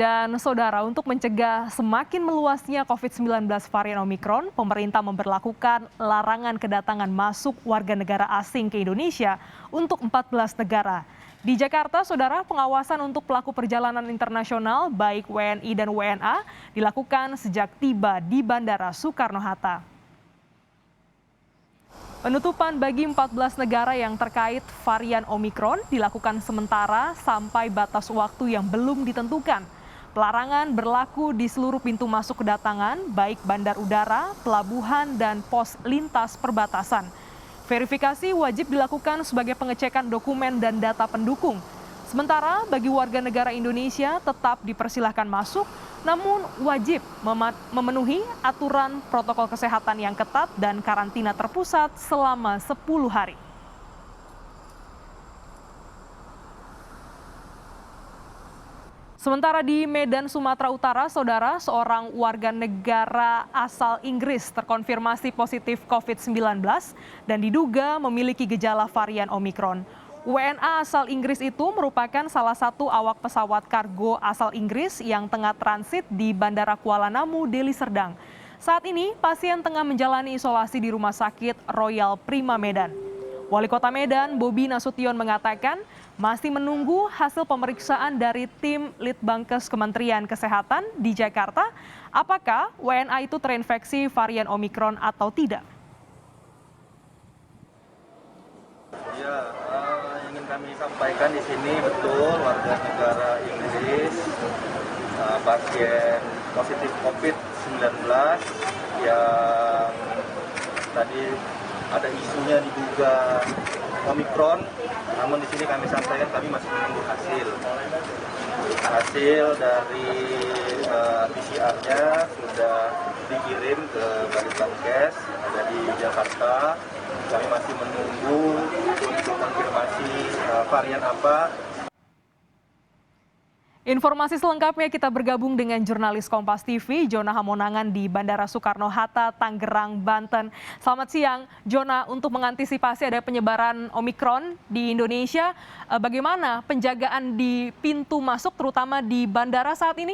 Dan saudara, untuk mencegah semakin meluasnya COVID-19 varian Omikron, pemerintah memberlakukan larangan kedatangan masuk warga negara asing ke Indonesia untuk 14 negara. Di Jakarta, saudara, pengawasan untuk pelaku perjalanan internasional baik WNI dan WNA dilakukan sejak tiba di Bandara Soekarno-Hatta. Penutupan bagi 14 negara yang terkait varian Omikron dilakukan sementara sampai batas waktu yang belum ditentukan. Pelarangan berlaku di seluruh pintu masuk kedatangan, baik bandar udara, pelabuhan, dan pos lintas perbatasan. Verifikasi wajib dilakukan sebagai pengecekan dokumen dan data pendukung. Sementara bagi warga negara Indonesia tetap dipersilahkan masuk, namun wajib memenuhi aturan protokol kesehatan yang ketat dan karantina terpusat selama 10 hari. Sementara di Medan, Sumatera Utara, saudara, seorang warga negara asal Inggris terkonfirmasi positif COVID-19 dan diduga memiliki gejala varian Omikron. WNA asal Inggris itu merupakan salah satu awak pesawat kargo asal Inggris yang tengah transit di Bandara Kuala Namu, Deli Serdang. Saat ini, pasien tengah menjalani isolasi di Rumah Sakit Royal Prima Medan. Wali Kota Medan, Bobi Nasution mengatakan masih menunggu hasil pemeriksaan dari tim Litbangkes Kementerian Kesehatan di Jakarta, apakah WNA itu terinfeksi varian Omikron atau tidak. Ya, ingin kami sampaikan di sini betul warga negara Inggris pasien positif COVID-19 yang tadi ada isunya diduga Omikron, namun di sini kami sampaikan kami masih menunggu hasil dari PCR-nya sudah dikirim ke Litbangkes ada di Jakarta. Kami masih menunggu untuk konfirmasi varian apa. Informasi selengkapnya kita bergabung dengan jurnalis Kompas TV, Jona Hamonangan di Bandara Soekarno-Hatta, Tangerang, Banten. Selamat siang, Jona. Untuk mengantisipasi ada penyebaran Omikron di Indonesia, bagaimana penjagaan di pintu masuk, terutama di bandara saat ini?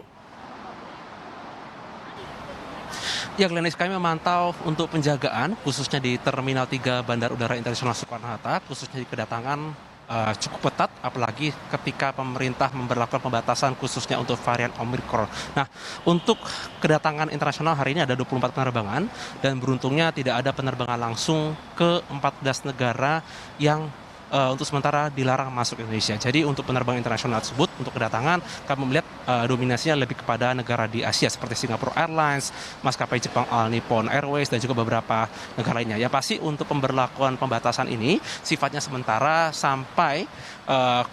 Ya, Glenis, kami memantau untuk penjagaan, khususnya di Terminal 3 Bandara Udara Internasional Soekarno-Hatta, khususnya di kedatangan cukup ketat, apalagi ketika pemerintah memberlakukan pembatasan khususnya untuk varian Omikron. Nah, untuk kedatangan internasional hari ini ada 24 penerbangan, dan beruntungnya tidak ada penerbangan langsung ke 14 negara yang untuk sementara dilarang masuk Indonesia. Jadi untuk penerbangan internasional tersebut, untuk kedatangan, kami melihat dominasinya lebih kepada negara di Asia seperti Singapore Airlines, maskapai Jepang All Nippon Airways, dan juga beberapa negara lainnya. Ya pasti untuk pemberlakuan pembatasan ini sifatnya sementara sampai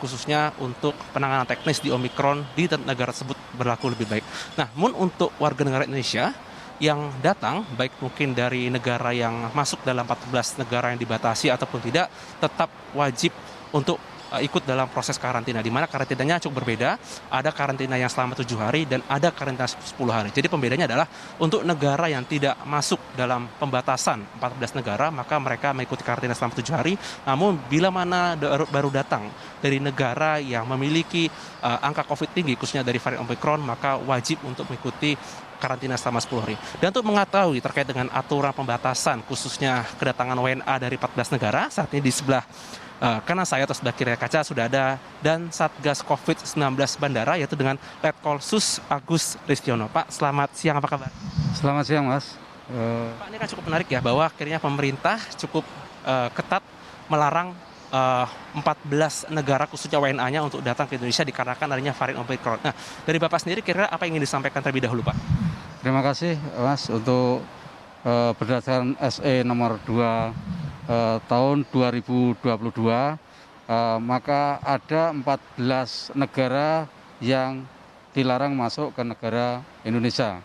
khususnya untuk penanganan teknis di Omikron di negara tersebut berlaku lebih baik. Nah, namun untuk warga negara Indonesia yang datang, baik mungkin dari negara yang masuk dalam 14 negara yang dibatasi ataupun tidak, tetap wajib untuk ikut dalam proses karantina, di mana karantinanya cukup berbeda. Ada karantina yang selama 7 hari dan ada karantina 10 hari. Jadi pembedanya adalah untuk negara yang tidak masuk dalam pembatasan 14 negara, maka mereka mengikuti karantina selama 7 hari. Namun bila mana baru datang dari negara yang memiliki angka COVID tinggi, khususnya dari varian Omikron, maka wajib untuk mengikuti karantina selama 10 hari. Dan untuk mengetahui terkait dengan aturan pembatasan khususnya kedatangan WNA dari 14 negara, saat ini di sebelah kanan saya atau sebelah kiri kaca sudah ada dan Satgas COVID-19 Bandara, yaitu dengan Letkol Sus Agus Ristiono. Pak, selamat siang, apa kabar? Selamat siang, Mas. Pak, ini kan cukup menarik ya, bahwa akhirnya pemerintah cukup ketat melarang 14 negara khususnya WNA-nya untuk datang ke Indonesia dikarenakan adanya varian Omikron. Nah, dari Bapak sendiri kira-kira apa yang ingin disampaikan terlebih dahulu, Pak? Terima kasih, Mas, untuk berdasarkan SE nomor 2 tahun 2022, maka ada 14 negara yang dilarang masuk ke negara Indonesia.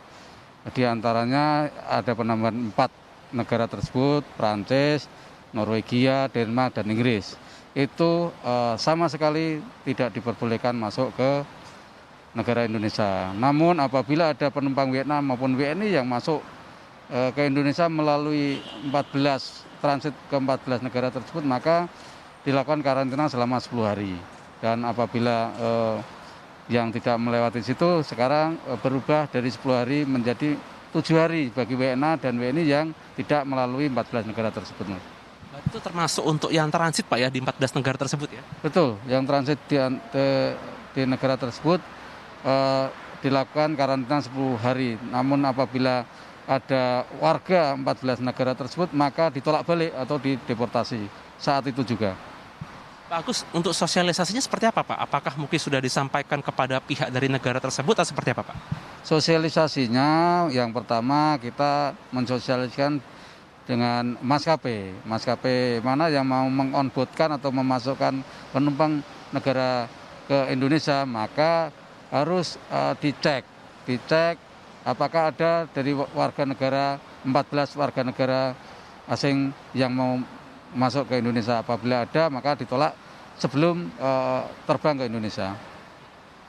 Di antaranya ada penambahan 4 negara tersebut, Prancis, Norwegia, Denmark, dan Inggris. Itu sama sekali tidak diperbolehkan masuk ke negara Indonesia. Namun apabila ada penumpang Vietnam maupun WNI yang masuk ke Indonesia melalui 14 transit ke 14 negara tersebut, maka dilakukan karantina selama 10 hari. Dan apabila yang tidak melewati situ sekarang berubah dari 10 hari menjadi 7 hari bagi WNA dan WNI yang tidak melalui 14 negara tersebut. Itu termasuk untuk yang transit Pak ya di 14 negara tersebut ya? Betul, yang transit di negara tersebut dilakukan karantina 10 hari. Namun apabila ada warga 14 negara tersebut maka ditolak balik atau dideportasi saat itu juga. Pak Agus, untuk sosialisasinya seperti apa Pak? Apakah mungkin sudah disampaikan kepada pihak dari negara tersebut atau seperti apa Pak? Sosialisasinya yang pertama kita mensosialisasikan dengan maskapai mana yang mau mengonboardkan atau memasukkan penumpang negara ke Indonesia, maka harus dicek apakah ada dari warga negara 14 warga negara asing yang mau masuk ke Indonesia. Apabila ada maka ditolak sebelum terbang ke Indonesia.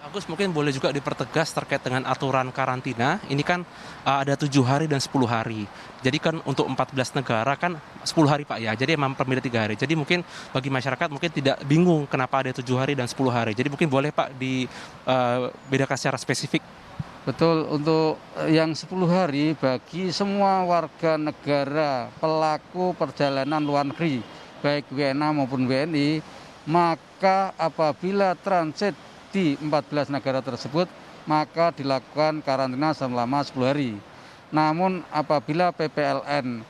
Agus, mungkin boleh juga dipertegas terkait dengan aturan karantina. Ini kan ada 7 hari dan 10 hari. Jadi kan untuk 14 negara kan 10 hari Pak ya. Jadi memang permit 3 hari. Jadi mungkin bagi masyarakat mungkin tidak bingung kenapa ada 7 hari dan 10 hari. Jadi mungkin boleh Pak dibedakan secara spesifik. Betul, untuk yang 10 hari bagi semua warga negara pelaku perjalanan luar negeri, baik WNA maupun WNI, maka apabila transit di 14 negara tersebut, maka dilakukan karantina selama 10 hari. Namun apabila PPLN,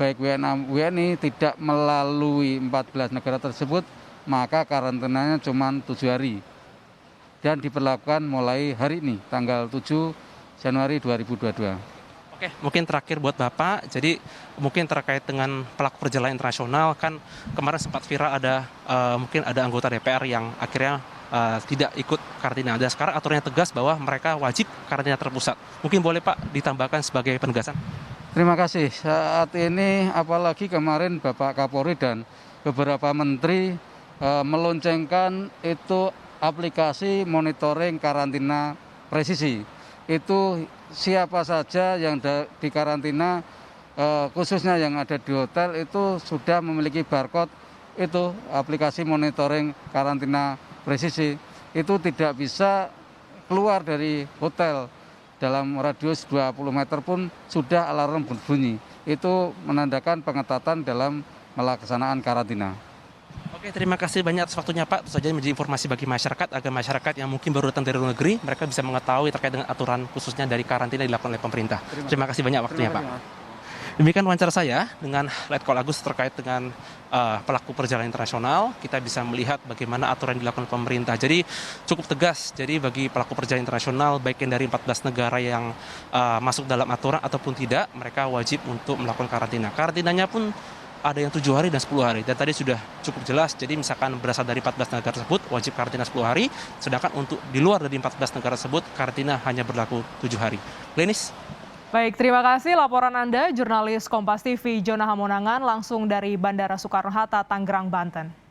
baik WNA WNI tidak melalui 14 negara tersebut, maka karantinanya cuma 7 hari. Dan diberlakukan mulai hari ini, tanggal 7 Januari 2022. Oke, mungkin terakhir buat Bapak, jadi mungkin terkait dengan pelaku perjalanan internasional, kan kemarin sempat viral mungkin ada anggota DPR yang akhirnya tidak ikut karantina. Dan sekarang aturannya tegas bahwa mereka wajib karantina terpusat. Mungkin boleh Pak ditambahkan sebagai penegasan? Terima kasih. Saat ini apalagi kemarin Bapak Kapolri dan beberapa menteri meloncengkan itu aplikasi monitoring karantina presisi. Itu siapa saja yang di karantina, khususnya yang ada di hotel itu sudah memiliki barcode itu aplikasi monitoring karantina presisi. Itu tidak bisa keluar dari hotel. Dalam radius 20 meter pun sudah alarm berbunyi. Itu menandakan pengetatan dalam melaksanakan karantina. Oke, terima kasih banyak atas waktunya Pak. Itu saja menjadi informasi bagi masyarakat, agar masyarakat yang mungkin baru datang dari luar negeri, mereka bisa mengetahui terkait dengan aturan khususnya dari karantina yang dilakukan oleh pemerintah. Terima kasih banyak waktunya Pak. Demikian wawancara saya dengan Letkol Agus terkait dengan pelaku perjalanan internasional. Kita bisa melihat bagaimana aturan yang dilakukan oleh pemerintah. Jadi cukup tegas. Jadi bagi pelaku perjalanan internasional, baik yang dari 14 negara yang masuk dalam aturan ataupun tidak, mereka wajib untuk melakukan karantina. Karantinanya pun ada yang 7 hari dan 10 hari. Dan tadi sudah cukup jelas, jadi misalkan berasal dari 14 negara tersebut, wajib karantina 10 hari, sedangkan untuk di luar dari 14 negara tersebut, karantina hanya berlaku 7 hari. Lenis? Baik, terima kasih laporan Anda, jurnalis Kompas TV Jona Hamonangan langsung dari Bandara Soekarno-Hatta, Tangerang, Banten.